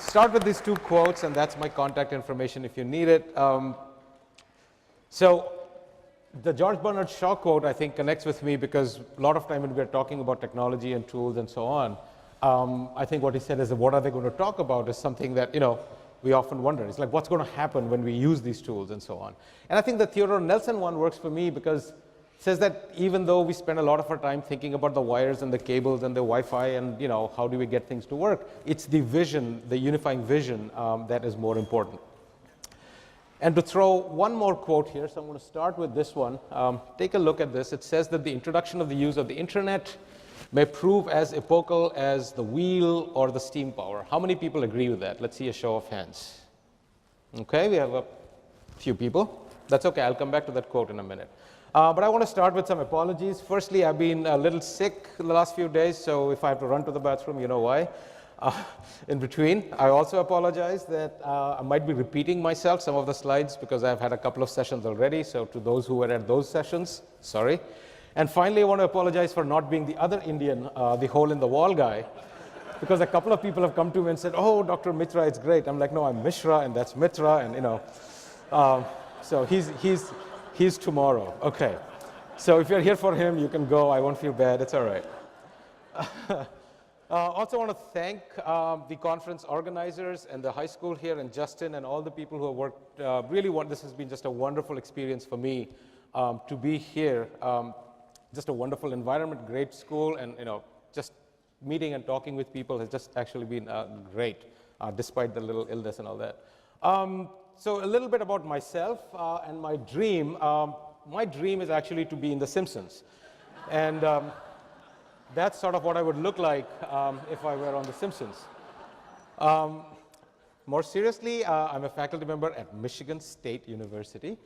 start with these two quotes, and that's my contact information if you need it. So the George Bernard Shaw quote, I think, connects with me because a lot of time when we're talking about technology and tools and so on, I think what he said is that what are they going to talk about is something that, we often wonder. It's like, what's going to happen when we use these tools and so on? And I think the Theodore Nelson one works for me because it says that even though we spend a lot of our time thinking about the wires and the cables and the Wi-Fi and, how do we get things to work, it's the vision, the unifying vision that is more important. And to throw one more quote here, so I'm going to start with this one. Take a look at this. It says that the introduction of the use of the internet may prove as epochal as the wheel or the steam power. How many people agree with that? Let's see a show of hands. Okay, we have a few people. That's okay, I'll come back to that quote in a minute. But I want to start with some apologies. Firstly, I've been a little sick the last few days, so if I have to run to the bathroom, you know why. In between, I also apologize that I might be repeating myself, some of the slides, because I've had a couple of sessions already, so to those who were at those sessions, sorry. And finally, I want to apologize for not being the other Indian, the hole-in-the-wall guy, because a couple of people have come to me and said, oh, Dr. Mitra, it's great. I'm like, no, I'm Mishra, and that's Mitra, and so he's tomorrow. Okay. So if you're here for him, you can go. I won't feel bad. It's all right. Also want to thank the conference organizers and the high school here and Justin and all the people who have worked this has been just a wonderful experience for me to be here. Just a wonderful environment, great school, and just meeting and talking with people has just actually been great, despite the little illness and all that. So a little bit about myself and my dream. My dream is actually to be in The Simpsons. And that's sort of what I would look like if I were on The Simpsons. More seriously, I'm a faculty member at Michigan State University,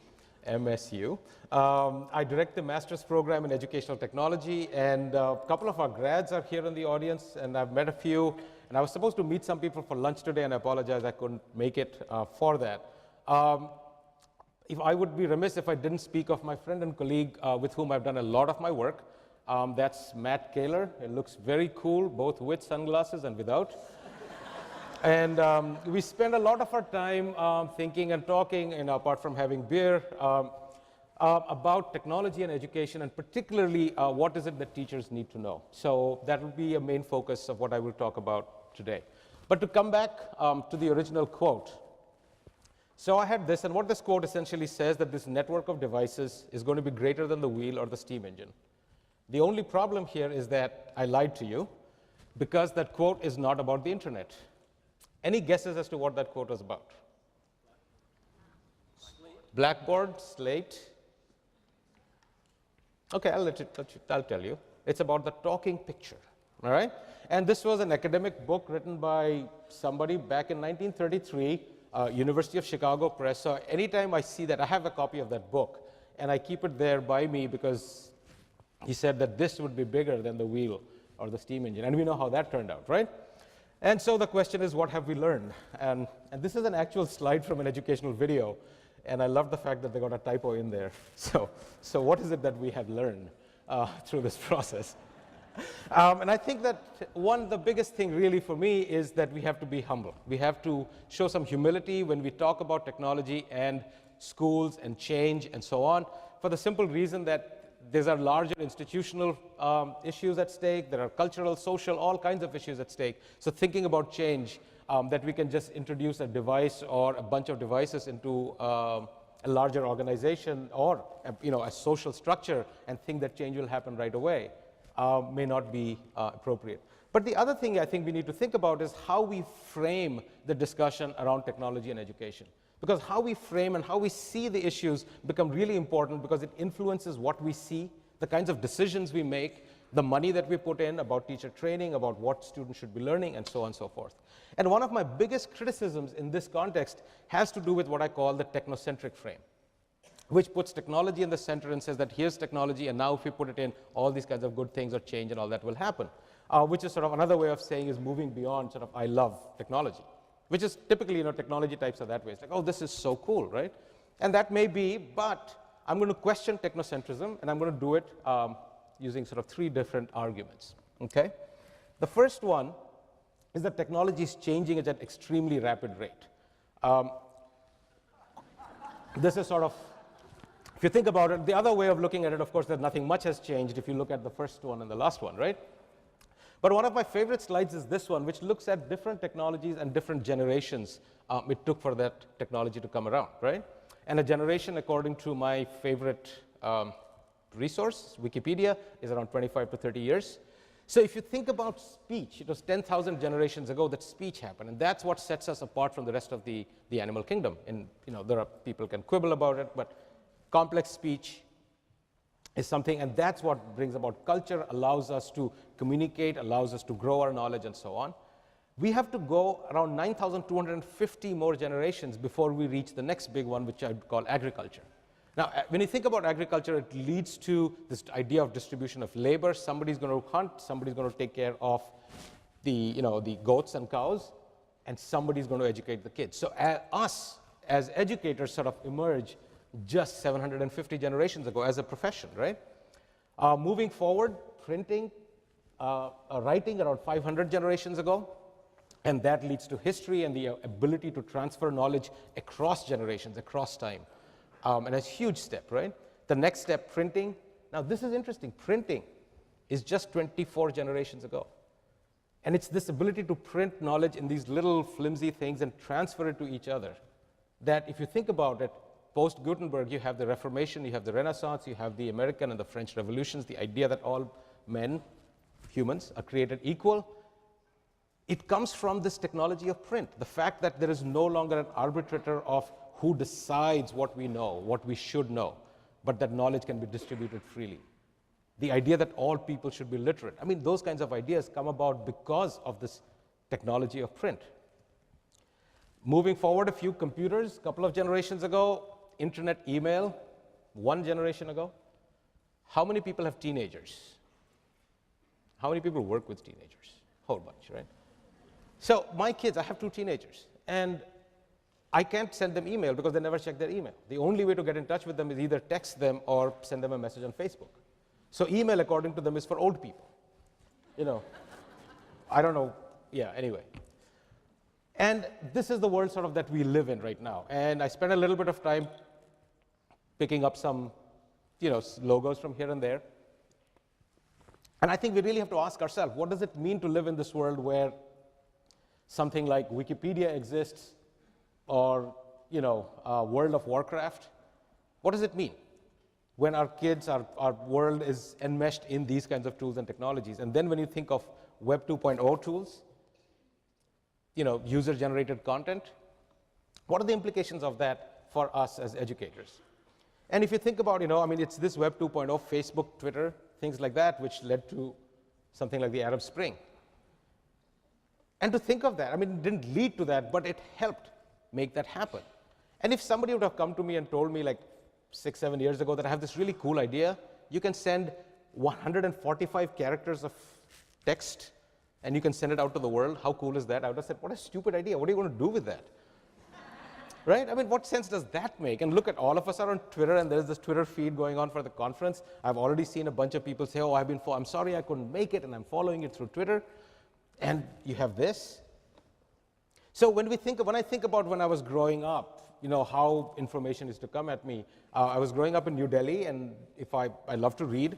MSU. I direct the master's program in educational technology, and a couple of our grads are here in the audience, and I've met a few. And I was supposed to meet some people for lunch today, and I apologize I couldn't make it for that. If I would be remiss if I didn't speak of my friend and colleague with whom I've done a lot of my work. That's Matt Kaler. It looks very cool, both with sunglasses and without. And we spend a lot of our time thinking and talking, apart from having beer, about technology and education, and particularly what is it that teachers need to know. So that will be a main focus of what I will talk about today. But to come back to the original quote. So I had this, and what this quote essentially says that this network of devices is going to be greater than the wheel or the steam engine. The only problem here is that I lied to you because that quote is not about the internet. Any guesses as to what that quote was about? Blackboard, slate. Okay, I'll tell you. It's about the talking picture, all right? And this was an academic book written by somebody back in 1933, University of Chicago Press. So anytime I see that, I have a copy of that book, and I keep it there by me because he said that this would be bigger than the wheel or the steam engine. And we know how that turned out, right? And so the question is, what have we learned? And this is an actual slide from an educational video. And I love the fact that they got a typo in there. So what is it that we have learned through this process? And I think that the biggest thing really for me is that we have to be humble. We have to show some humility when we talk about technology and schools and change and so on, for the simple reason that there are larger institutional issues at stake. There are cultural, social, all kinds of issues at stake. So thinking about change, that we can just introduce a device or a bunch of devices into a larger organization or a social structure and think that change will happen right away may not be appropriate. But the other thing I think we need to think about is how we frame the discussion around technology and education. Because how we frame and how we see the issues become really important because it influences what we see, the kinds of decisions we make, the money that we put in about teacher training, about what students should be learning, and so on and so forth. And one of my biggest criticisms in this context has to do with what I call the technocentric frame, which puts technology in the center and says that here's technology, and now if we put it in, all these kinds of good things or change and all that will happen, which is sort of another way of saying is moving beyond sort of I love technology. Which is typically, technology types are that way. It's like, oh, this is so cool, right? And that may be, but I'm going to question technocentrism, and I'm going to do it using sort of three different arguments, okay? The first one is that technology is changing at an extremely rapid rate. This is sort of, if you think about it, the other way of looking at it, of course, that nothing much has changed if you look at the first one and the last one, right? But one of my favorite slides is this one, which looks at different technologies and different generations it took for that technology to come around, right? And a generation, according to my favorite resource, Wikipedia, is around 25 to 30 years. So if you think about speech, it was 10,000 generations ago that speech happened, and that's what sets us apart from the rest of the animal kingdom. And there are people can quibble about it, but complex speech is something, and that's what brings about culture, allows us to communicate, allows us to grow our knowledge, and so on. We have to go around 9,250 more generations before we reach the next big one, which I'd call agriculture. Now, when you think about agriculture, it leads to this idea of distribution of labor. Somebody's going to hunt, somebody's going to take care of the goats and cows, and somebody's going to educate the kids. So us, as educators, sort of emerge just 750 generations ago as a profession, right? Moving forward, printing, writing around 500 generations ago, and that leads to history and the ability to transfer knowledge across generations, across time. And a huge step, right? The next step, printing. Now, this is interesting. Printing is just 24 generations ago. And it's this ability to print knowledge in these little flimsy things and transfer it to each other that, if you think about it, post-Gutenberg, you have the Reformation, you have the Renaissance, you have the American and the French Revolutions, the idea that all men, humans, are created equal. It comes from this technology of print, the fact that there is no longer an arbitrator of who decides what we know, what we should know, but that knowledge can be distributed freely. The idea that all people should be literate. I mean, those kinds of ideas come about because of this technology of print. Moving forward a few computers, a couple of generations ago, internet, email, one generation ago. How many people have teenagers? How many people work with teenagers? Whole bunch, right? So my kids, I have 2 teenagers, and I can't send them email because they never check their email. The only way to get in touch with them is either text them or send them a message on Facebook. So email, according to them, is for old people. I don't know. Yeah, anyway. And this is the world sort of that we live in right now. And I spent a little bit of time picking up some, logos from here and there. And I think we really have to ask ourselves, what does it mean to live in this world where something like Wikipedia exists, or World of Warcraft? What does it mean when our kids, our world is enmeshed in these kinds of tools and technologies? And then when you think of Web 2.0 tools, user-generated content, what are the implications of that for us as educators? And if you think about, it's this Web 2.0, Facebook, Twitter, things like that, which led to something like the Arab Spring. And to think of that, it didn't lead to that, but it helped make that happen. And if somebody would have come to me and told me like 6, 7 years ago that I have this really cool idea, you can send 145 characters of text and you can send it out to the world, how cool is that? I would have said, what a stupid idea, what are you going to do with that? Right? What sense does that make? And look at, all of us are on Twitter, and there's this Twitter feed going on for the conference. I've already seen a bunch of people say, oh, I'm sorry I couldn't make it, and I'm following it through Twitter. And you have this. So when I think about when I was growing up, how information is to come at me, I was growing up in New Delhi, and I love to read,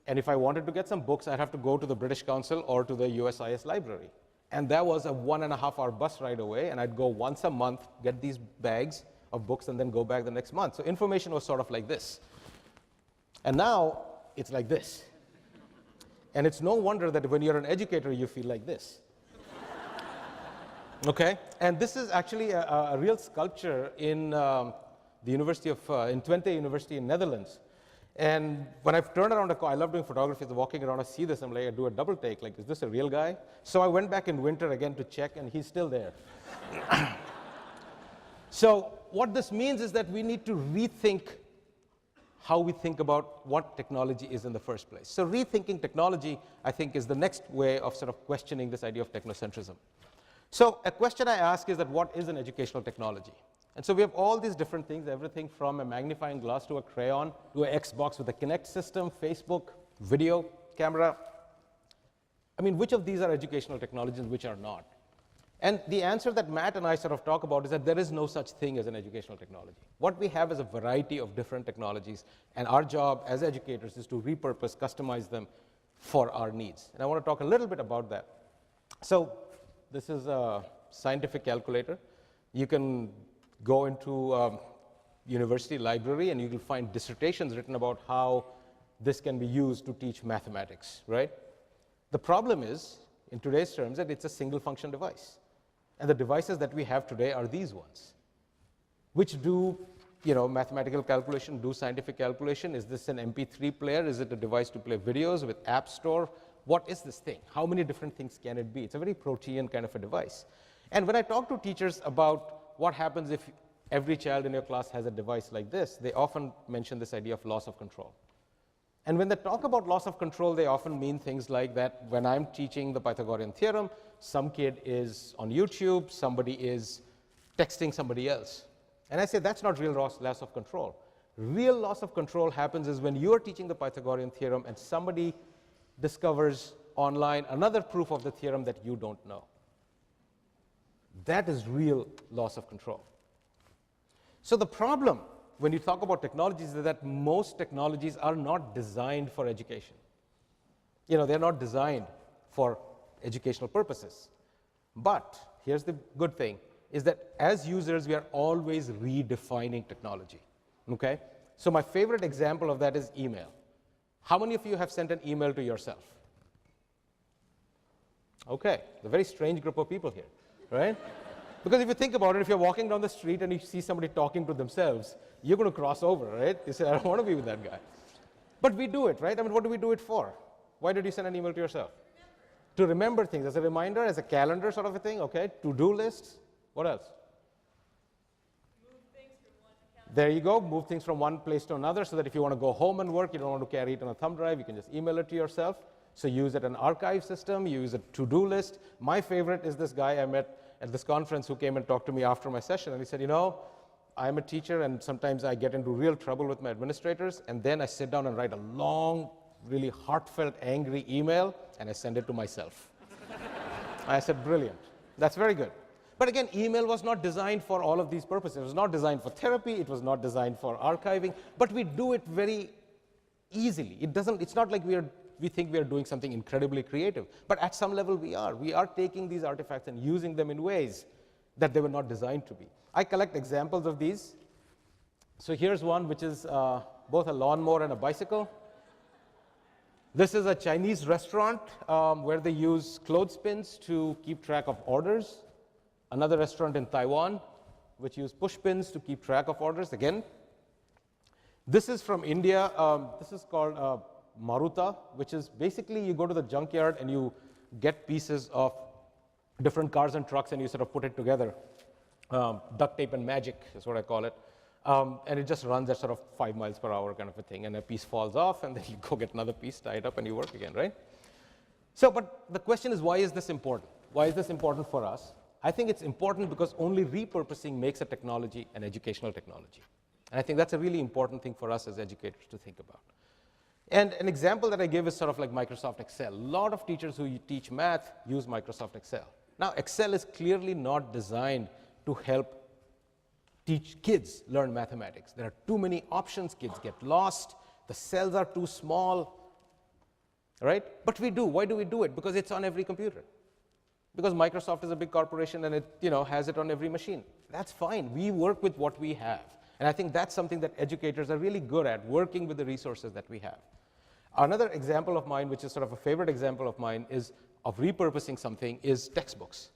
and if I wanted to get some books, I'd have to go to the British Council or to the USIS library. And that was a 1.5-hour bus ride away, and I'd go once a month, get these bags of books, and then go back the next month. So information was sort of like this. And now it's like this. And it's no wonder that when you're an educator, you feel like this. Okay? And this is actually a real sculpture in the University of, in Twente University in Netherlands. And when I've turned around I love doing photography, so walking around, I see this, I'm like, I do a double take, like, is this a real guy? So I went back in winter again to check, and he's still there. So what this means is that we need to rethink how we think about what technology is in the first place. So rethinking technology, I think, is the next way of sort of questioning this idea of technocentrism. So a question I ask is that what is an educational technology? And so we have all these different things, everything from a magnifying glass to a crayon, to an Xbox with a Kinect system, Facebook, video, camera. I mean, which of these are educational technologies and which are not? And the answer that Matt and I sort of talk about is that there is no such thing as an educational technology. What we have is a variety of different technologies, and our job as educators is to repurpose, customize them for our needs. And I want to talk a little bit about that. So this is a scientific calculator. You can go into a university library and you will find dissertations written about how this can be used to teach mathematics, right? The problem is, in today's terms, that it's a single function device. And the devices that we have today are these ones, which do mathematical calculation, do scientific calculation. Is this an MP3 player? Is it a device to play videos with App Store? What is this thing? How many different things can it be? It's a very protean kind of a device. And when I talk to teachers about what happens if every child in your class has a device like this, they often mention this idea of loss of control. And when they talk about loss of control, they often mean things like that when I'm teaching the Pythagorean theorem, some kid is on YouTube, somebody is texting somebody else. And I say that's not real loss of control. Real loss of control happens is when you're teaching the Pythagorean theorem and somebody discovers online another proof of the theorem that you don't know. That is real loss of control. So the problem when you talk about technologies is that most technologies are not designed for education. They're not designed for educational purposes. But here's the good thing, is that as users, we are always redefining technology, okay? So my favorite example of that is email. How many of you have sent an email to yourself? Okay, a very strange group of people here, right? Because if you think about it, if you're walking down the street and you see somebody talking to themselves, you're going to cross over, right? You say, I don't want to be with that guy. But we do it, right? I mean, what do we do it for? Why did you send an email to yourself? To remember things, as a reminder, as a calendar sort of a thing, okay? To-do lists. What else? Move things from one account. There you go. Move things from one place to another so that if you want to go home and work, you don't want to carry it on a thumb drive, you can just email it to yourself. So use it an archive system, use a to-do list. My favorite is this guy I met at this conference who came and talked to me after my session, and he said, I'm a teacher and sometimes I get into real trouble with my administrators, and then I sit down and write a long, really heartfelt, angry email, and I send it to myself. I said, brilliant. That's very good. But again, email was not designed for all of these purposes. It was not designed for therapy. It was not designed for archiving. But we do it very easily. It's not like we think we are doing something incredibly creative. But at some level, we are. We are taking these artifacts and using them in ways that they were not designed to be. I collect examples of these. So here's one which is both a lawnmower and a bicycle. This is a Chinese restaurant where they use clothespins to keep track of orders. Another restaurant in Taiwan which use push pins to keep track of orders. Again, this is from India. This is called Maruta, which is basically you go to the junkyard and you get pieces of different cars and trucks and you sort of put it together. Duct tape and magic is what I call it. And it just runs at sort of 5 miles per hour kind of a thing. And a piece falls off, and then you go get another piece, tie it up, and you work again, right? So, but the question is, why is this important? Why is this important for us? I think it's important because only repurposing makes a technology an educational technology. And I think that's a really important thing for us as educators to think about. And an example that I give is sort of like Microsoft Excel. A lot of teachers who teach math use Microsoft Excel. Now, Excel is clearly not designed to help teach kids learn mathematics. There are too many options, kids get lost, the cells are too small, right? But we do. Why do we do it? Because it's on every computer. Because Microsoft is a big corporation and it has it on every machine. That's fine. We work with what we have. And I think that's something that educators are really good at, working with the resources that we have. Another example of mine, which is sort of a favorite example of mine, is of repurposing something, is textbooks.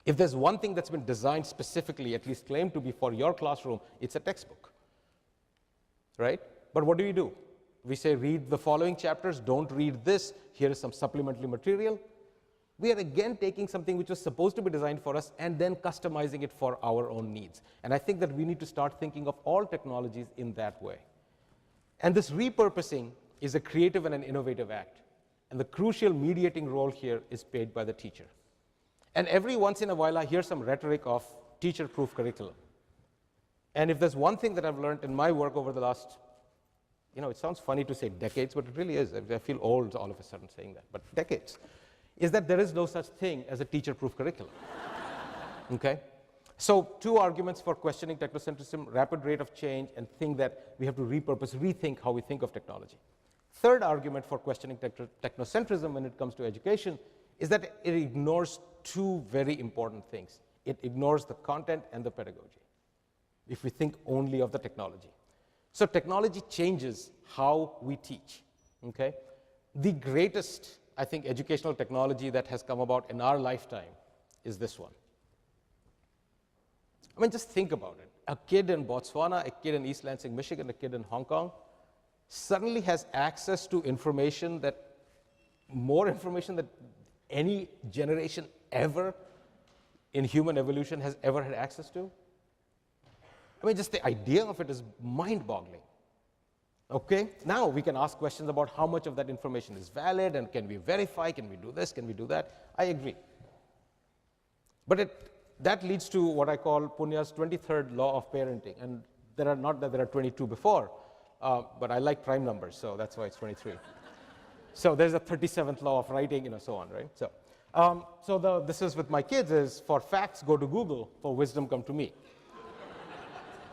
If there's one thing that's been designed specifically, at least claimed to be for your classroom, it's a textbook, right? But what do? We say read the following chapters, don't read this, here is some supplementary material. We are again taking something which was supposed to be designed for us and then customizing it for our own needs. And I think that we need to start thinking of all technologies in that way. And this repurposing is a creative and an innovative act. And the crucial mediating role here is played by the teacher. And every once in a while, I hear some rhetoric of teacher-proof curriculum. And if there's one thing that I've learned in my work over the last You know, it sounds funny to say decades, but it really is. I feel old all of a sudden saying that, but decades, is that there is no such thing as a teacher-proof curriculum. Okay? So 2 arguments for questioning technocentrism: rapid rate of change, and think that we have to rethink how we think of technology. Third argument for questioning technocentrism when it comes to education is that it ignores 2 very important things. It ignores the content and the pedagogy, if we think only of the technology. So technology changes how we teach, okay? The greatest, I think, educational technology that has come about in our lifetime is this one. I mean, just think about it. A kid in Botswana, a kid in East Lansing, Michigan, a kid in Hong Kong suddenly has access to information that, more information that any generation ever in human evolution has ever had access to. I mean, just the idea of it is mind-boggling. Okay? Now we can ask questions about how much of that information is valid, and can we verify, can we do this, can we do that? I agree. But that leads to what I call Punya's 23rd law of parenting. And there are not that there are 22 before, but I like prime numbers, so that's why it's 23. So there's a 37th law of writing, you know, so on, right? So, this is with my kids is, for facts, go to Google, for wisdom, come to me.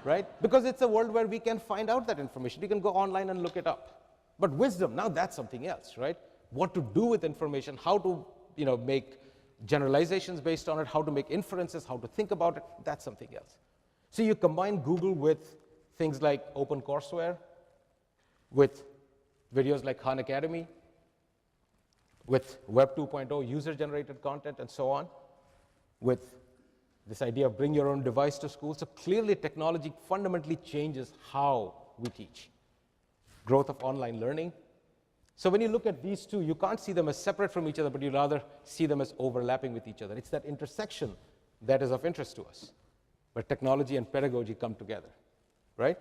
Right? Because it's a world where we can find out that information. You can go online and look it up. But wisdom, now that's something else, right? What to do with information, how to, you know, make generalizations based on it, how to make inferences, how to think about it, that's something else. So you combine Google with things like OpenCourseWare, with videos like Khan Academy, with Web 2.0 user-generated content and so on, with this idea of bring your own device to school. So clearly technology fundamentally changes how we teach. Growth of online learning. So when you look at these 2, you can't see them as separate from each other, but you rather see them as overlapping with each other. It's that intersection that is of interest to us, where technology and pedagogy come together, right?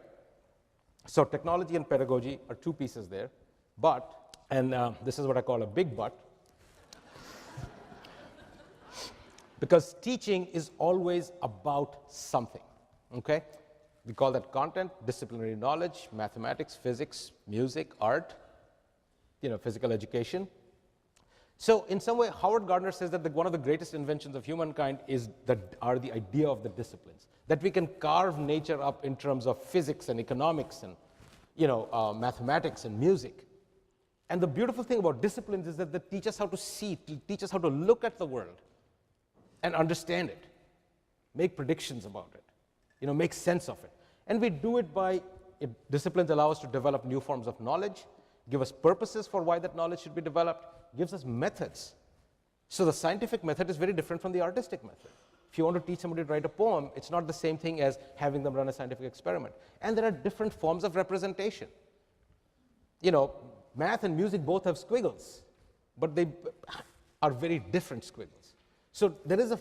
So technology and pedagogy are 2 pieces there, but, and this is what I call a big but, because teaching is always about something, okay? We call that content, disciplinary knowledge, mathematics, physics, music, art, you know, physical education. So in some way, Howard Gardner says that one of the greatest inventions of humankind are the idea of the disciplines, that we can carve nature up in terms of physics and economics and, you know, mathematics and music. And the beautiful thing about disciplines is that they teach us how to see, teach us how to look at the world and understand it, make predictions about it, you know, make sense of it. And we do it by, disciplines allow us to develop new forms of knowledge, give us purposes for why that knowledge should be developed, gives us methods. So the scientific method is very different from the artistic method. If you want to teach somebody to write a poem, it's not the same thing as having them run a scientific experiment. And there are different forms of representation. You know, math and music both have squiggles, but they are very different squiggles. So there's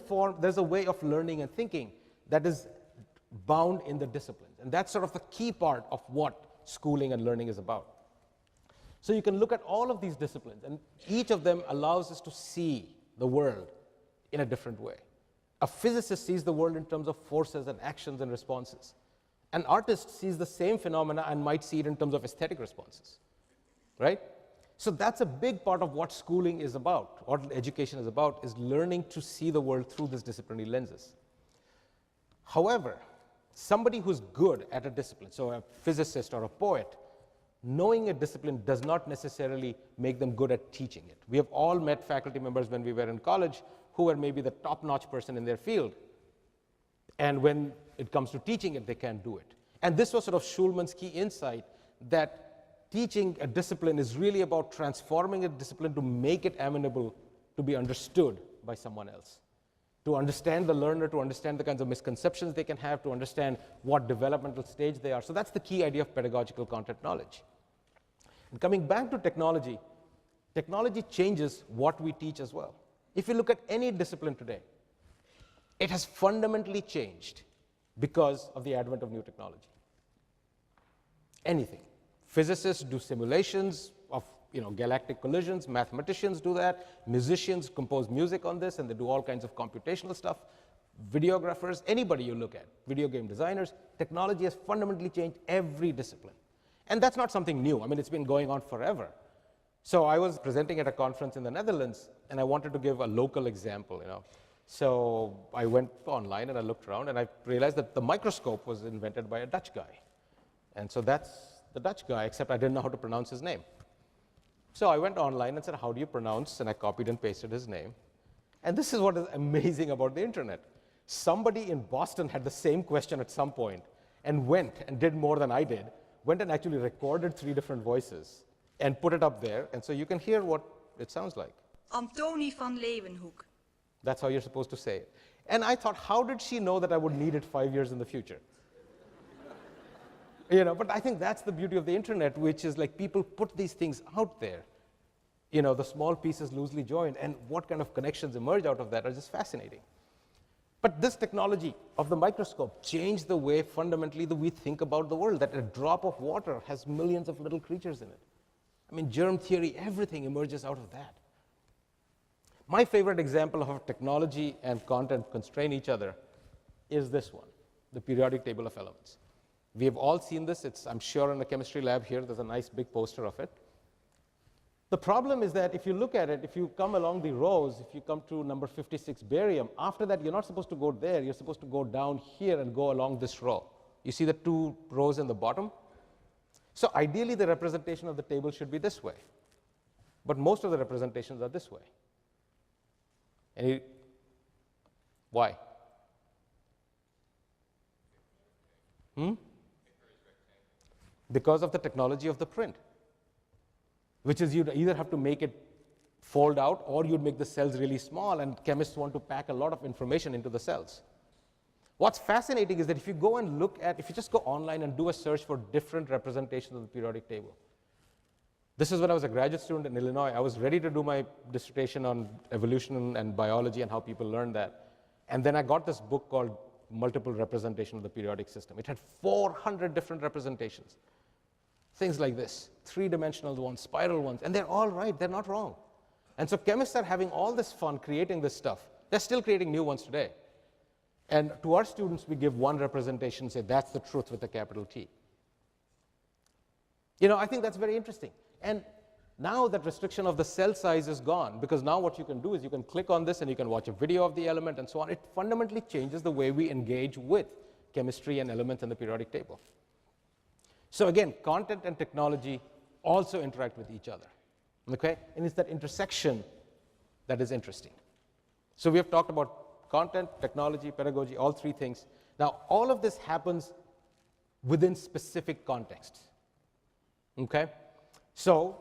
a way of learning and thinking that is bound in the disciplines. And that's sort of the key part of what schooling and learning is about. So you can look at all of these disciplines, and each of them allows us to see the world in a different way. A physicist sees the world in terms of forces and actions and responses. An artist sees the same phenomena and might see it in terms of aesthetic responses, right? So that's a big part of what schooling is about, what education is about, is learning to see the world through these disciplinary lenses. However, somebody who's good at a discipline, so a physicist or a poet, knowing a discipline does not necessarily make them good at teaching it. We have all met faculty members when we were in college who were maybe the top-notch person in their field. And when it comes to teaching it, they can't do it. And this was sort of Schulman's key insight, that teaching a discipline is really about transforming a discipline to make it amenable to be understood by someone else, to understand the learner, to understand the kinds of misconceptions they can have, to understand what developmental stage they are. So that's the key idea of pedagogical content knowledge. And coming back to technology, technology changes what we teach as well. If you look at any discipline today, it has fundamentally changed because of the advent of new technology. Anything. Physicists do simulations of, you know, galactic collisions. Mathematicians do that. Musicians compose music on this, and they do all kinds of computational stuff. Videographers, anybody you look at, video game designers, technology has fundamentally changed every discipline. And that's not something new. I mean, it's been going on forever. So I was presenting at a conference in the Netherlands, and I wanted to give a local example, So I went online and I looked around, and I realized that the microscope was invented by a Dutch guy. And so that's the Dutch guy, except I didn't know how to pronounce his name. So I went online and said, how do you pronounce? And I copied and pasted his name. And this is what is amazing about the internet. Somebody in Boston had the same question at some point and went and did more than I did, went and actually recorded 3 different voices and put it up there. And so you can hear what it sounds like. Antoni van Leeuwenhoek. That's how you're supposed to say it. And I thought, how did she know that I would need it 5 years in the future? But I think that's the beauty of the internet, which is like people put these things out there. The small pieces loosely joined, and what kind of connections emerge out of that are just fascinating. But this technology of the microscope changed the way fundamentally that we think about the world, that a drop of water has millions of little creatures in it. I mean, germ theory, everything emerges out of that. My favorite example of how technology and content constrain each other is this one, the periodic table of elements. We have all seen this. It's, I'm sure, in the chemistry lab here. There's a nice big poster of it. The problem is that if you look at it, if you come along the rows, if you come to number 56 barium, after that, you're not supposed to go there. You're supposed to go down here and go along this row. You see the 2 rows in the bottom? So ideally, the representation of the table should be this way. But most of the representations are this way. Why? Because of the technology of the print, which is you'd either have to make it fold out or you'd make the cells really small, and chemists want to pack a lot of information into the cells. What's fascinating is that if you go and if you just go online and do a search for different representations of the periodic table. This is when I was a graduate student in Illinois. I was ready to do my dissertation on evolution and biology and how people learn that. And then I got this book called Multiple Representation of the Periodic System. It had 400 different representations. Things like this, 3-dimensional ones, spiral ones, and they're all right, they're not wrong. And so chemists are having all this fun creating this stuff. They're still creating new ones today. And to our students, we give one representation, say that's the truth with a capital T. I think that's very interesting. And now that restriction of the cell size is gone, because now what you can do is you can click on this and you can watch a video of the element and so on. It fundamentally changes the way we engage with chemistry and elements in the periodic table. So again, content and technology also interact with each other, okay? And it's that intersection that is interesting. So we have talked about content, technology, pedagogy, all 3 things. Now, all of this happens within specific contexts, okay? So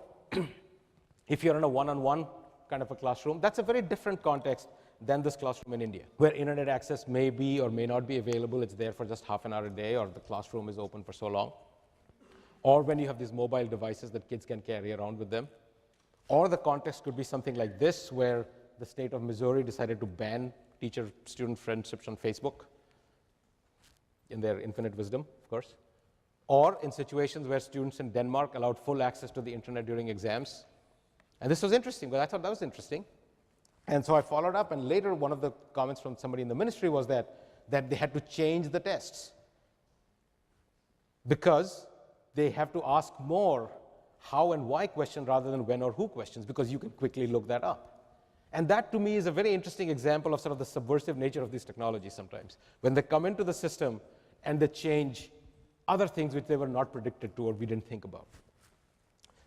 if you're in a one-on-one kind of a classroom, that's a very different context than this classroom in India, where internet access may be or may not be available. It's there for just half an hour a day, or the classroom is open for so long. Or when you have these mobile devices that kids can carry around with them. Or the context could be something like this, where the state of Missouri decided to ban teacher-student friendships on Facebook, in their infinite wisdom, of course. Or in situations where students in Denmark allowed full access to the internet during exams. And this was interesting, but I thought that was interesting. And so I followed up, and later one of the comments from somebody in the ministry was that they had to change the tests because they have to ask more how and why question rather than when or who questions, because you can quickly look that up. And that, to me, is a very interesting example of sort of the subversive nature of these technologies sometimes. When they come into the system and they change other things which they were not predicted to or we didn't think about.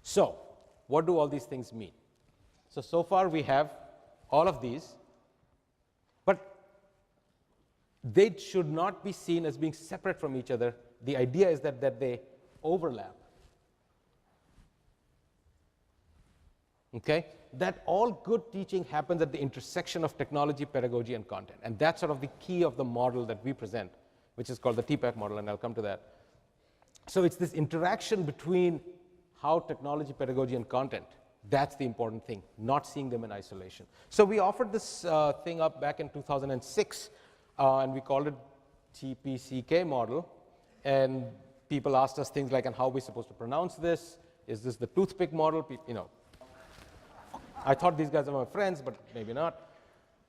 So what do all these things mean? So far we have all of these, but they should not be seen as being separate from each other. The idea is that they overlap. Okay? That all good teaching happens at the intersection of technology, pedagogy, and content. And that's sort of the key of the model that we present, which is called the TPAC model, and I'll come to that. So it's this interaction between how technology, pedagogy, and content, that's the important thing, not seeing them in isolation. So we offered this thing up back in 2006, and we called it TPCK model. And people asked us things like, and how are we supposed to pronounce this? Is this the toothpick model? I thought these guys are my friends, but maybe not.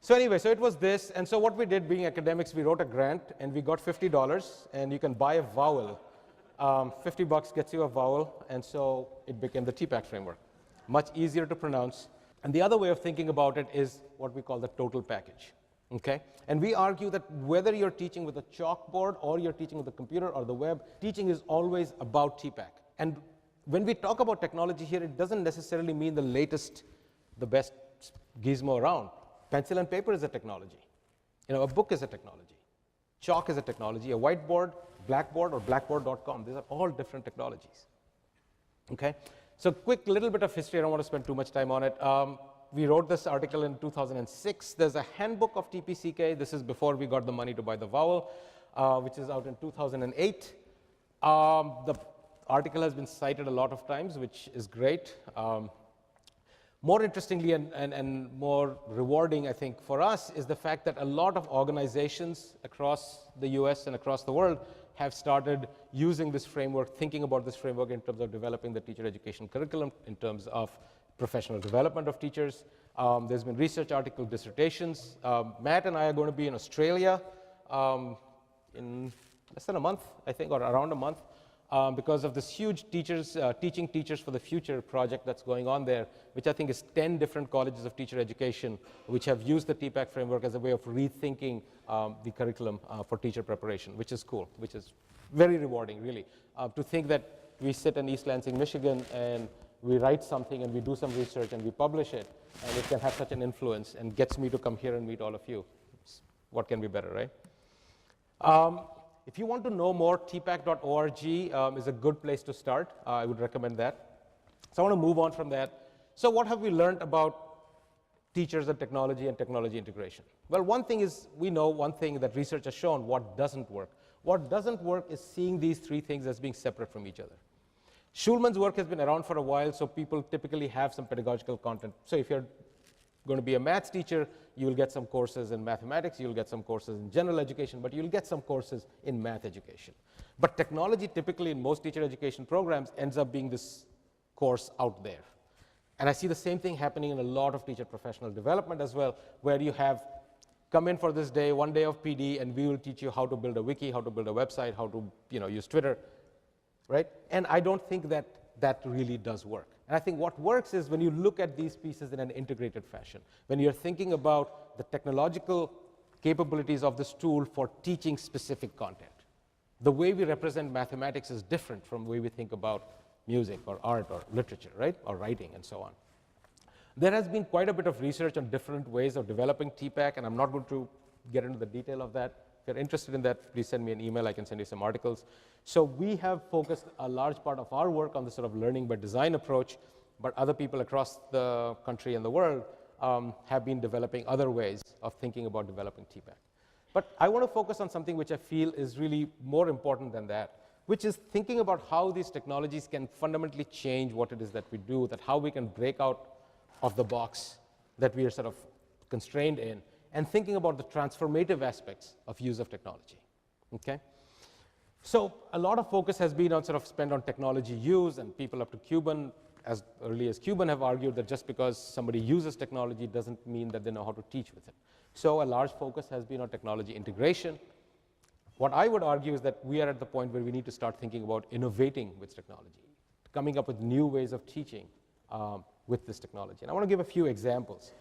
So anyway, so it was this. And so what we did, being academics, we wrote a grant, and we got $50, and you can buy a vowel $50 gets you a vowel, and so it became the TPACK framework. Much easier to pronounce. And the other way of thinking about it is what we call the total package. Okay? And we argue that whether you're teaching with a chalkboard or you're teaching with a computer or the web, teaching is always about TPACK. And when we talk about technology here, it doesn't necessarily mean the latest, the best gizmo around. Pencil and paper is a technology. A book is a technology. Chalk is a technology. A whiteboard, Blackboard, or blackboard.com, these are all different technologies. Okay? So quick little bit of history. I don't want to spend too much time on it. We wrote this article in 2006. There's a handbook of TPCK. This is before we got the money to buy the vowel, which is out in 2008. The article has been cited a lot of times, which is great. More interestingly and more rewarding, I think, for us is the fact that a lot of organizations across the US and across the world have started using this framework, thinking about this framework in terms of developing the teacher education curriculum, in terms of professional development of teachers. There's been research article dissertations. Matt and I are going to be in Australia in less than a month, I think, or around a month, because of this huge teaching teachers for the future project that's going on there, which I think is 10 different colleges of teacher education which have used the TPACK framework as a way of rethinking the curriculum for teacher preparation, which is cool, which is very rewarding, really. To think that we sit in East Lansing, Michigan, and we write something and we do some research and we publish it, and it can have such an influence and gets me to come here and meet all of you. What can be better, right? If you want to know more, tpac.org is a good place to start. I would recommend that. So I want to move on from that. So what have we learned about teachers and technology integration? Well, one thing is, we know one thing that research has shown, what doesn't work. What doesn't work is seeing these three things as being separate from each other. Schulman's work has been around for a while, so people typically have some pedagogical content. So if you're going to be a maths teacher, you'll get some courses in mathematics, you'll get some courses in general education, but you'll get some courses in math education. But technology, typically in most teacher education programs, ends up being this course out there. And I see the same thing happening in a lot of teacher professional development as well, where you have come in for this day, one day of PD, and we will teach you how to build a wiki, how to build a website, how to use Twitter, right? And I don't think that that really does work. And I think what works is when you look at these pieces in an integrated fashion, when you're thinking about the technological capabilities of this tool for teaching specific content. The way we represent mathematics is different from the way we think about music or art or literature, right? Or writing and so on. There has been quite a bit of research on different ways of developing TPACK, and I'm not going to get into the detail of that. If you're interested in that, please send me an email. I can send you some articles. So we have focused a large part of our work on the sort of learning by design approach, but other people across the country and the world have been developing other ways of thinking about developing TPACK. But I want to focus on something which I feel is really more important than that, which is thinking about how these technologies can fundamentally change what it is that we do, that how we can break out of the box that we are sort of constrained in, and thinking about the transformative aspects of use of technology, okay? So a lot of focus has been on sort of spent on technology use, and people up to Cuban, as early as Cuban, have argued that just because somebody uses technology doesn't mean that they know how to teach with it. So a large focus has been on technology integration. What I would argue is that we are at the point where we need to start thinking about innovating with technology, coming up with new ways of teaching with this technology. And I want to give a few examples.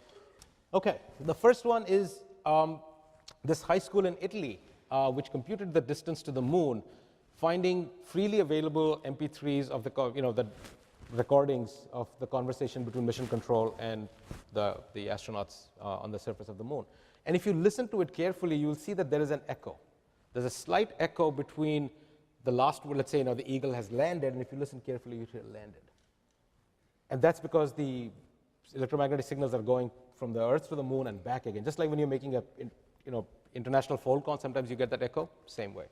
Okay, the first one is this high school in Italy, which computed the distance to the moon, finding freely available MP3s of the recordings of the conversation between mission control and the astronauts on the surface of the moon. And if you listen to it carefully, you'll see that there is an echo. There's a slight echo between the last word. Let's say the eagle has landed, and if you listen carefully, you hear landed. And that's because the electromagnetic signals are going from the Earth to the moon and back again. Just like when you're making a international phone call, sometimes you get that echo, same way.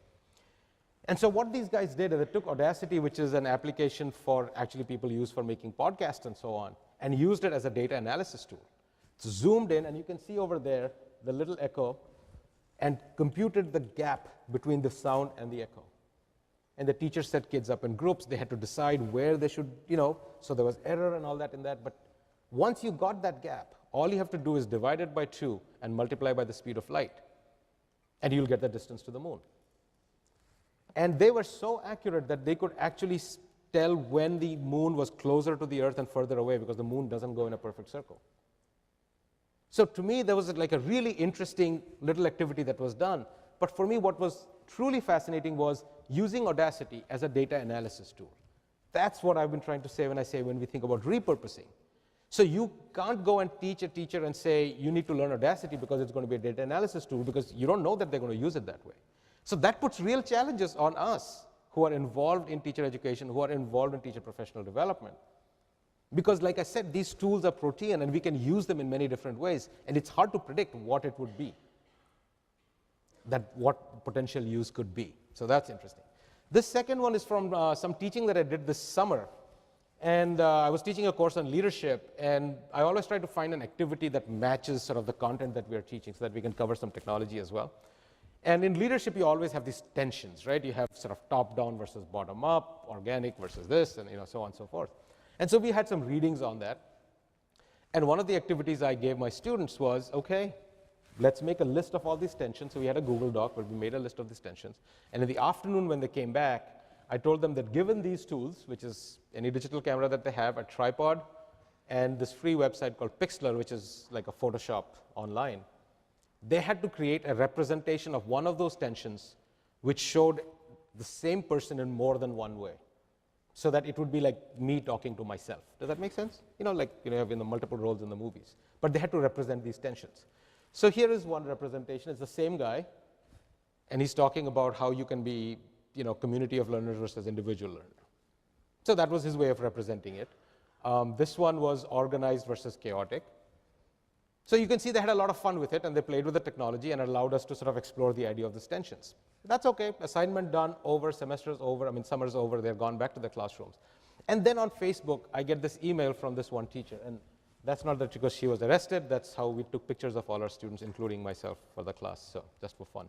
And so what these guys did is they took Audacity, which is an application for actually people use for making podcasts and so on, and used it as a data analysis tool. It's zoomed in, and you can see over there the little echo, and computed the gap between the sound and the echo. And the teacher set kids up in groups. They had to decide where they should, so there was error and all that in that. But once you got that gap, all you have to do is divide it by 2 and multiply by the speed of light, and you'll get the distance to the moon. And they were so accurate that they could actually tell when the moon was closer to the Earth and further away, because the moon doesn't go in a perfect circle. So to me, there was like a really interesting little activity that was done. But for me, what was truly fascinating was using Audacity as a data analysis tool. That's what I've been trying to say when we think about repurposing. So you can't go and teach a teacher and say, you need to learn Audacity because it's going to be a data analysis tool, because you don't know that they're going to use it that way. So that puts real challenges on us who are involved in teacher education, who are involved in teacher professional development. Because like I said, these tools are protean and we can use them in many different ways, and it's hard to predict what it would be, what potential use could be. So that's interesting. This second one is from some teaching that I did this summer. And I was teaching a course on leadership, and I always try to find an activity that matches sort of the content that we are teaching so that we can cover some technology as well. And in leadership, you always have these tensions, right? You have sort of top-down versus bottom-up, organic versus this, and so on and so forth. And so we had some readings on that. And one of the activities I gave my students was, okay, let's make a list of all these tensions. So we had a Google Doc where we made a list of these tensions. And in the afternoon when they came back, I told them that given these tools, which is any digital camera that they have, a tripod, and this free website called Pixlr, which is like a Photoshop online, they had to create a representation of one of those tensions which showed the same person in more than one way, so that it would be like me talking to myself. Does that make sense? Like you have the multiple roles in the movies. But they had to represent these tensions. So here is one representation. It's the same guy, and he's talking about how you can be community of learners versus individual learner. So that was his way of representing it. This one was organized versus chaotic. So you can see they had a lot of fun with it, and they played with the technology and allowed us to sort of explore the idea of these tensions. That's okay. Assignment done, over, semester's over, summer's over, they're gone back to their classrooms. And then on Facebook, I get this email from this one teacher, and that's not that because she was arrested, that's how we took pictures of all our students, including myself, for the class, so just for fun.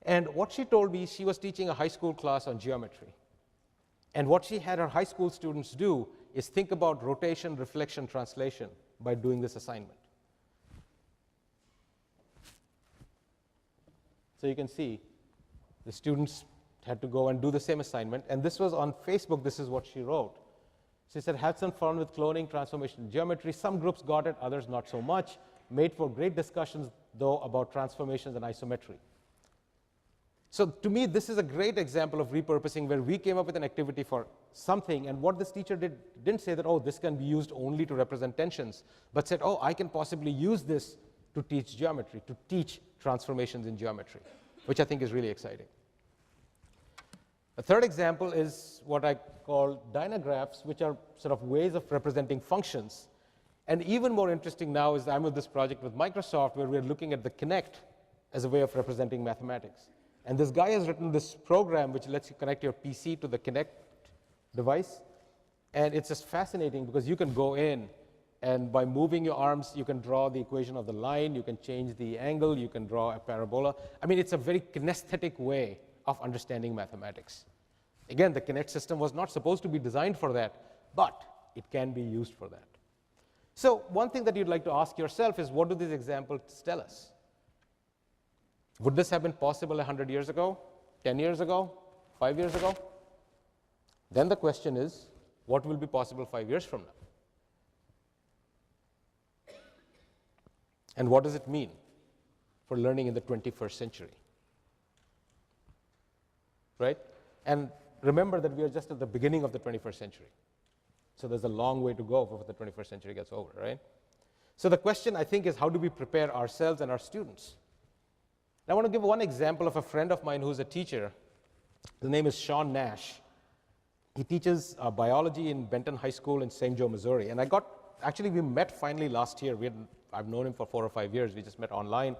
And what she told me, she was teaching a high school class on geometry. And what she had her high school students do is think about rotation, reflection, translation by doing this assignment. So you can see the students had to go and do the same assignment. And this was on Facebook. This is what she wrote. She said, had some fun with cloning, transformation, geometry. Some groups got it, others not so much. Made for great discussions, though, about transformations and isometry. So to me, this is a great example of repurposing where we came up with an activity for something, and what this teacher didn't say that, oh, this can be used only to represent tensions, but said, oh, I can possibly use this to teach geometry, to teach transformations in geometry, which I think is really exciting. A third example is what I call dynagraphs, which are sort of ways of representing functions. And even more interesting now is I'm with this project with Microsoft where we're looking at the Kinect as a way of representing mathematics. And this guy has written this program which lets you connect your PC to the Kinect device. And it's just fascinating because you can go in and by moving your arms, you can draw the equation of the line, you can change the angle, you can draw a parabola. It's a very kinesthetic way of understanding mathematics. Again, the Kinect system was not supposed to be designed for that, but it can be used for that. So one thing that you'd like to ask yourself is, what do these examples tell us? Would this have been possible 100 years ago, 10 years ago, 5 years ago? Then the question is, what will be possible 5 years from now? And what does it mean for learning in the 21st century? Right? And remember that we are just at the beginning of the 21st century. So there's a long way to go before the 21st century gets over, right? So the question, I think, is how do we prepare ourselves and our students? I want to give one example of a friend of mine who's a teacher. His name is Sean Nash. He teaches biology in Benton High School in St. Joe, Missouri. And actually, we met finally last year. I've known him for 4 or 5 years. We just met online.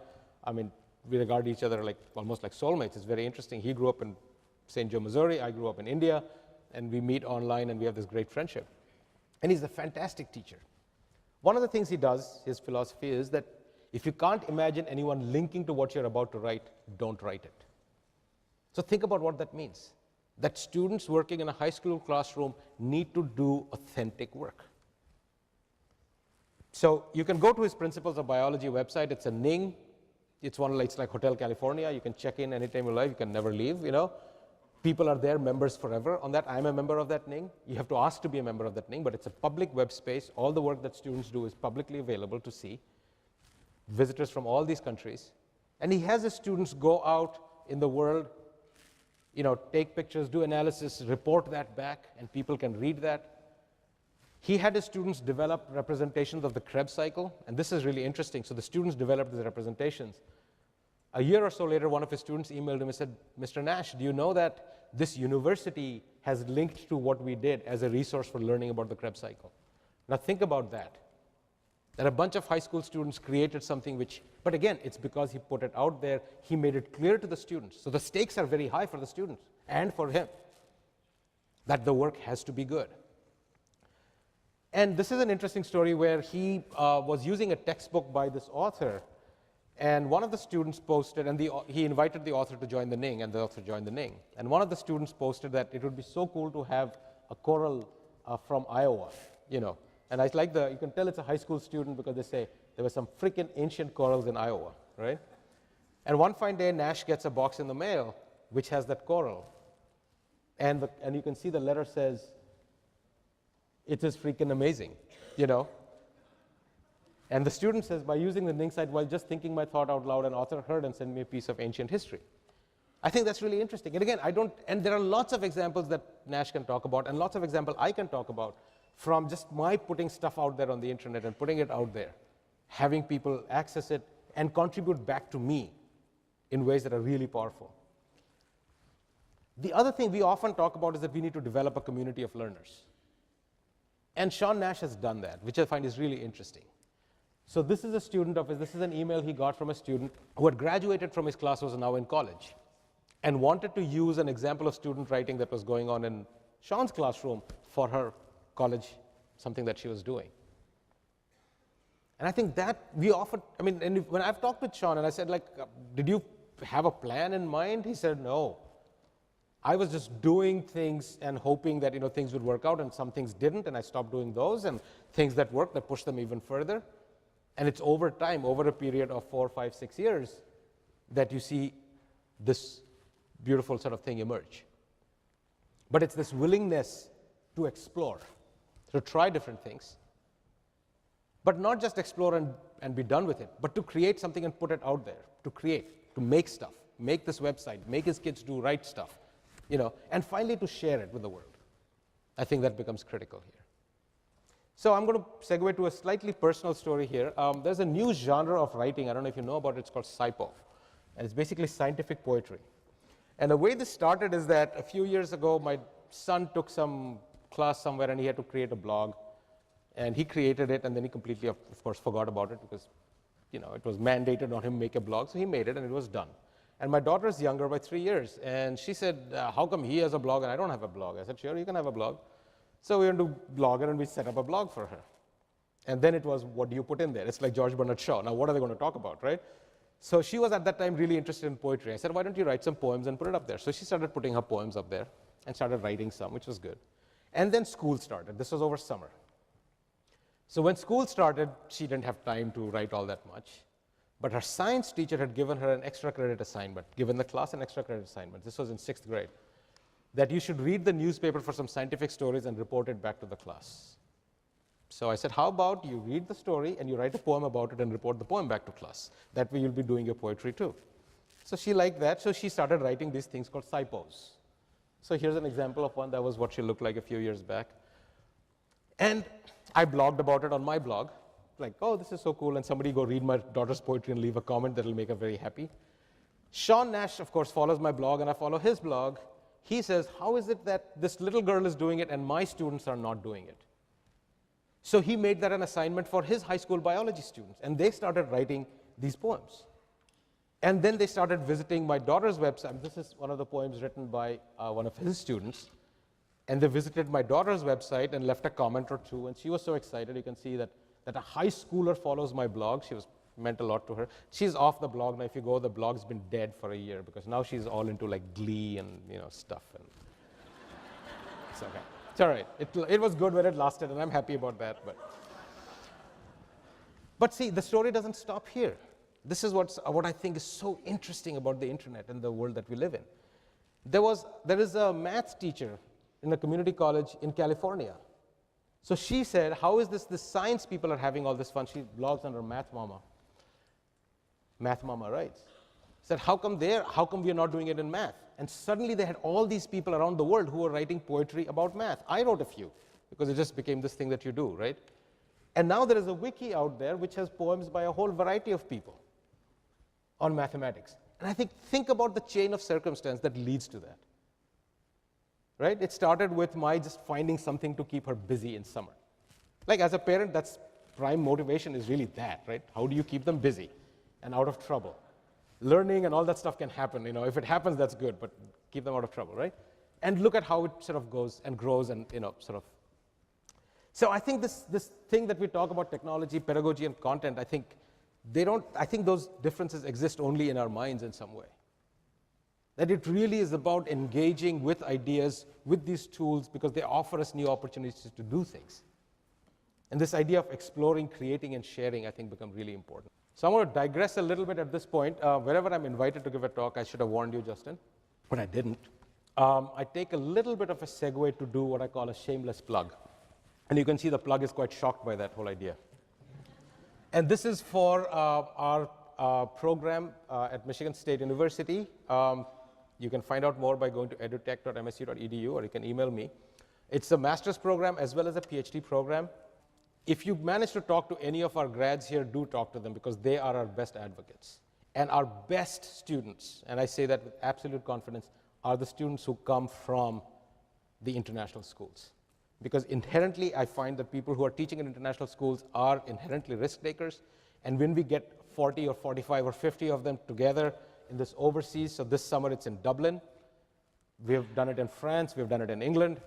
We regard each other almost like soulmates. It's very interesting. He grew up in St. Joe, Missouri. I grew up in India. And we meet online, and we have this great friendship. And he's a fantastic teacher. One of the things he does, his philosophy is that if you can't imagine anyone linking to what you're about to write, don't write it. So think about what that means. That students working in a high school classroom need to do authentic work. So you can go to his Principles of Biology website. It's a Ning. It's like Hotel California. You can check in anytime you like. You can never leave, People are there, members forever on that. I'm a member of that Ning. You have to ask to be a member of that Ning, but it's a public web space. All the work that students do is publicly available to see. Visitors from all these countries. And he has his students go out in the world, take pictures, do analysis, report that back, and people can read that. He had his students develop representations of the Krebs cycle, and this is really interesting. So the students developed these representations. A year or so later, one of his students emailed him and said, Mr. Nash, do you know that this university has linked to what we did as a resource for learning about the Krebs cycle? Now think about that. That a bunch of high school students created something which, but again, it's because he put it out there, he made it clear to the students. So the stakes are very high for the students and for him, that the work has to be good. And this is an interesting story where he was using a textbook by this author, and one of the students posted, and he invited the author to join the Ning, and the author joined the Ning. And one of the students posted that it would be so cool to have a coral from Iowa, And I like you can tell it's a high school student because they say there were some freaking ancient corals in Iowa, right? And one fine day, Nash gets a box in the mail which has that coral. And you can see the letter says, it is freaking amazing, And the student says, by using the Ning site while just thinking my thought out loud, an author heard and sent me a piece of ancient history. I think that's really interesting. And again, and there are lots of examples that Nash can talk about, and lots of examples I can talk about from just my putting stuff out there on the internet and putting it out there, having people access it and contribute back to me in ways that are really powerful. The other thing we often talk about is that we need to develop a community of learners. And Sean Nash has done that, which I find is really interesting. So this is a student of his, this is an email he got from a student who had graduated from his class, was now in college, and wanted to use an example of student writing that was going on in Sean's classroom for her college, something that she was doing. And I think that we often, and when I've talked with Sean and I said, did you have a plan in mind? He said, no. I was just doing things and hoping that things would work out, and some things didn't, and I stopped doing those, and things that worked, that pushed them even further. And it's over time, over a period of 4, 5, 6 years, that you see this beautiful sort of thing emerge. But it's this willingness to explore, to try different things, but not just explore and be done with it, but to create something and put it out there, to make stuff, make this website, make his kids do right stuff, and finally to share it with the world. I think that becomes critical here. So I'm going to segue to a slightly personal story here. There's a new genre of writing, I don't know if you know about it, it's called SciPo, and it's basically scientific poetry. And the way this started is that a few years ago, my son took some class somewhere and he had to create a blog, and he created it, and then he completely, of course, forgot about it because it was mandated on him to make a blog, so he made it and it was done. And my daughter is younger by 3 years, and she said, how come he has a blog and I don't have a blog? I said, sure, you can have a blog. So we went to Blogger and we set up a blog for her. And then it was, what do you put in there? It's like George Bernard Shaw. Now, what are they going to talk about, right? So she was at that time really interested in poetry. I said, why don't you write some poems and put it up there? So she started putting her poems up there and started writing some, which was good. And then school started. This was over summer. So when school started, she didn't have time to write all that much. But her science teacher had given her an extra credit assignment, given the class an extra credit assignment. This was in 6th grade. That you should read the newspaper for some scientific stories and report it back to the class. So I said, how about you read the story and you write a poem about it and report the poem back to class? That way you'll be doing your poetry too. So she liked that, so she started writing these things called SciPos. So here's an example of one. That was what she looked like a few years back. And I blogged about it on my blog, like, oh, this is so cool, and somebody go read my daughter's poetry and leave a comment that'll make her very happy. Sean Nash, of course, follows my blog, and I follow his blog. He says, how is it that this little girl is doing it and my students are not doing it? So he made that an assignment for his high school biology students, and they started writing these poems. And then they started visiting my daughter's website. This is one of the poems written by one of his students. And they visited my daughter's website and left a comment or two, and she was so excited. You can see that a high schooler follows my blog. She meant a lot to her. She's off the blog now. If you go, the blog's been dead for a year because now she's all into like Glee and stuff. And it's okay. It's all right. It was good when it lasted, and I'm happy about that. But see, the story doesn't stop here. This is what I think is so interesting about the internet and the world that we live in. There is a maths teacher in a community college in California. So she said, how is this science people are having all this fun? She blogs under Math Mama. Math Mama writes. Said, how come we are not doing it in math? And suddenly they had all these people around the world who were writing poetry about math. I wrote a few, because it just became this thing that you do, right? And now there is a wiki out there which has poems by a whole variety of people on mathematics. And I think about the chain of circumstance that leads to that. Right? It started with my just finding something to keep her busy in summer. Like as a parent, that's prime motivation is really that, right? How do you keep them busy and out of trouble? Learning and all that stuff can happen. If it happens, that's good, but keep them out of trouble, right? And look at how it sort of goes and grows and, sort of. So I think this thing that we talk about technology, pedagogy, and content, I think those differences exist only in our minds in some way. That it really is about engaging with ideas, with these tools, because they offer us new opportunities to do things. And this idea of exploring, creating, and sharing, I think, become really important. So I'm going to digress a little bit at this point. Wherever I'm invited to give a talk, I should have warned you, Justin, but I didn't. I take a little bit of a segue to do what I call a shameless plug. And you can see the plug is quite shocked by that whole idea. And this is for our program at Michigan State University. You can find out more by going to edutech.msu.edu, or you can email me. It's a master's program as well as a PhD program. If you manage to talk to any of our grads here, do talk to them, because they are our best advocates. And our best students, and I say that with absolute confidence, are the students who come from the international schools. Because inherently, I find that people who are teaching in international schools are inherently risk takers. And when we get 40 or 45 or 50 of them together in this overseas, so this summer it's in Dublin, we have done it in France, we've done it in England,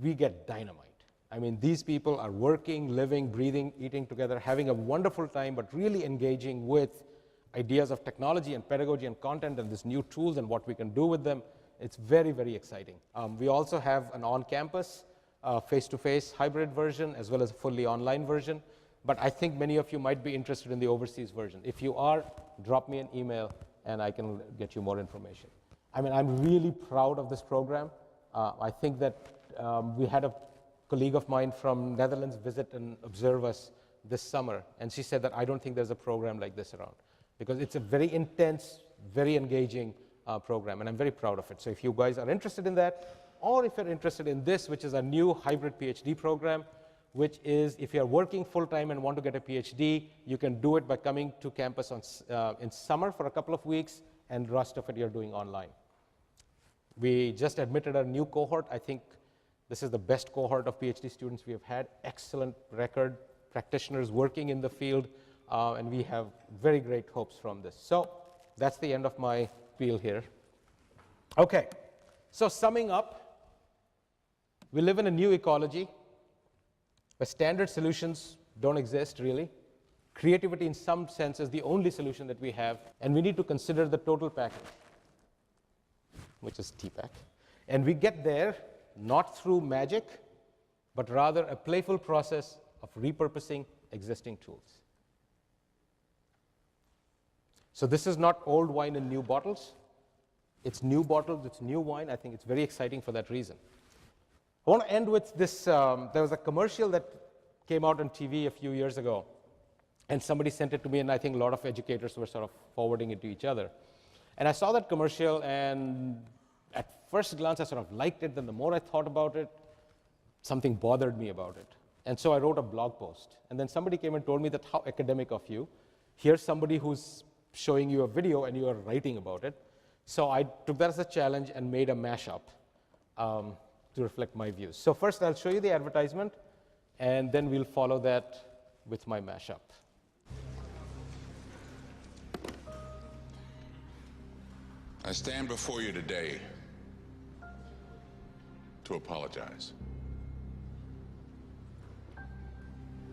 we get dynamite. I mean, these people are working, living, breathing, eating together, having a wonderful time, but really engaging with ideas of technology and pedagogy and content and these new tools and what we can do with them. It's very, very exciting. We also have an on-campus, face-to-face hybrid version, as well as a fully online version. But I think many of you might be interested in the overseas version. If you are, drop me an email, and I can get you more information. I mean, I'm really proud of this program. I think that we had a colleague of mine from Netherlands visit and observe us this summer, and she said that I don't think there's a program like this around, because it's a very intense, very engaging program, and I'm very proud of it. So if you guys are interested in that, or if you're interested in this, which is a new hybrid PhD program, which is if you're working full-time and want to get a PhD, you can do it by coming to campus in summer for a couple of weeks, and the rest of it you're doing online. We just admitted a new cohort. I think this is the best cohort of PhD students we have had. Excellent record, practitioners working in the field, and we have very great hopes from this. So that's the end of my spiel here. Okay, so summing up, we live in a new ecology where standard solutions don't exist, really. Creativity, in some sense, is the only solution that we have, and we need to consider the total package, which is TPAC. And we get there not through magic, but rather a playful process of repurposing existing tools. So this is not old wine in new bottles. It's new bottles, it's new wine. I think it's very exciting for that reason. I want to end with this. There was a commercial that came out on TV a few years ago, and somebody sent it to me, and I think a lot of educators were sort of forwarding it to each other. And I saw that commercial, and at first glance, I sort of liked it. Then the more I thought about it, something bothered me about it. And so I wrote a blog post. And then somebody came and told me that, how academic of you. Here's somebody who's showing you a video, and you are writing about it. So I took that as a challenge and made a mashup to reflect my views. So first, I'll show you the advertisement, and then we'll follow that with my mashup. I stand before you today to apologize.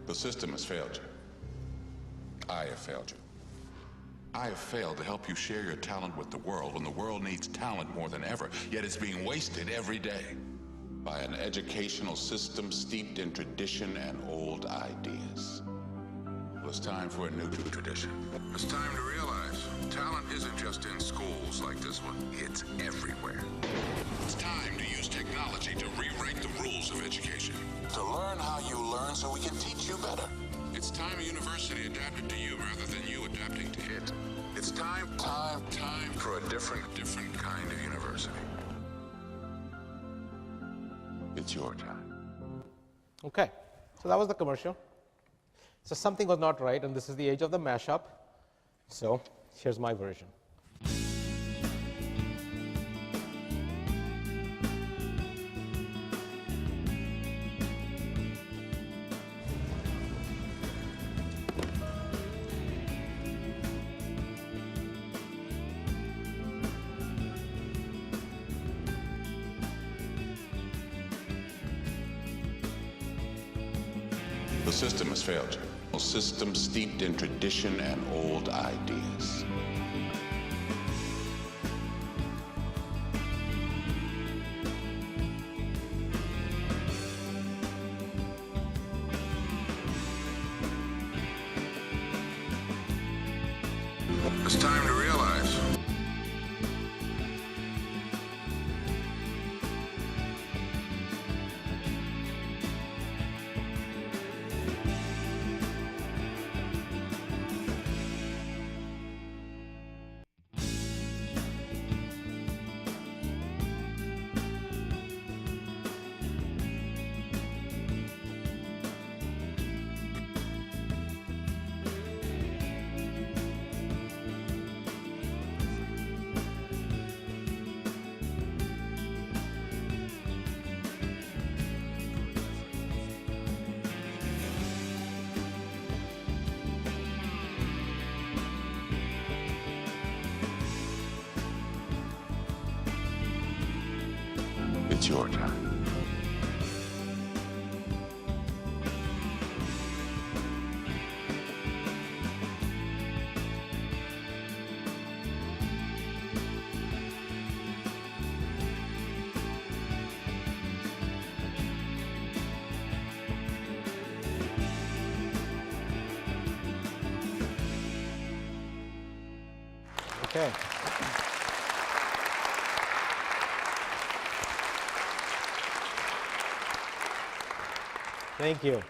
The system has failed you. I have failed you. I have failed to help you share your talent with the world when the world needs talent more than ever, yet it's being wasted every day by an educational system steeped in tradition and old ideas. Well, it's time for a new tradition. It's time to realize Talent isn't just in schools like this one. It's everywhere. It's time to use technology to rewrite the rules of education. To learn how you learn so we can teach you better. It's time a university adapted to you rather than you adapting to it. It's time for a different kind of university. It's your time. Okay, so that was the commercial. So something was not right, and this is the age of the mashup. So here's my version. The system has failed you. A system steeped in tradition and old ideas. It's time to realize. It's your time. Okay. Thank you.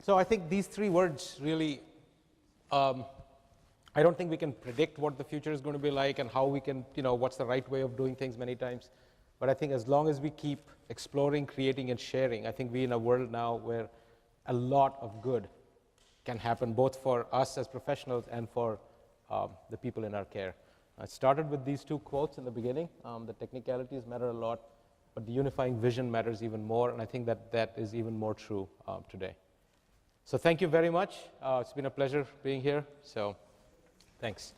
So I think these three words really, I don't think we can predict what the future is going to be like and how we can, what's the right way of doing things many times. But I think as long as we keep exploring, creating, and sharing, I think we're in a world now where a lot of good can happen, both for us as professionals and for the people in our care. I started with these two quotes in the beginning. The technicalities matter a lot, but the unifying vision matters even more, and I think that is even more true today. So thank you very much. It's been a pleasure being here, so thanks.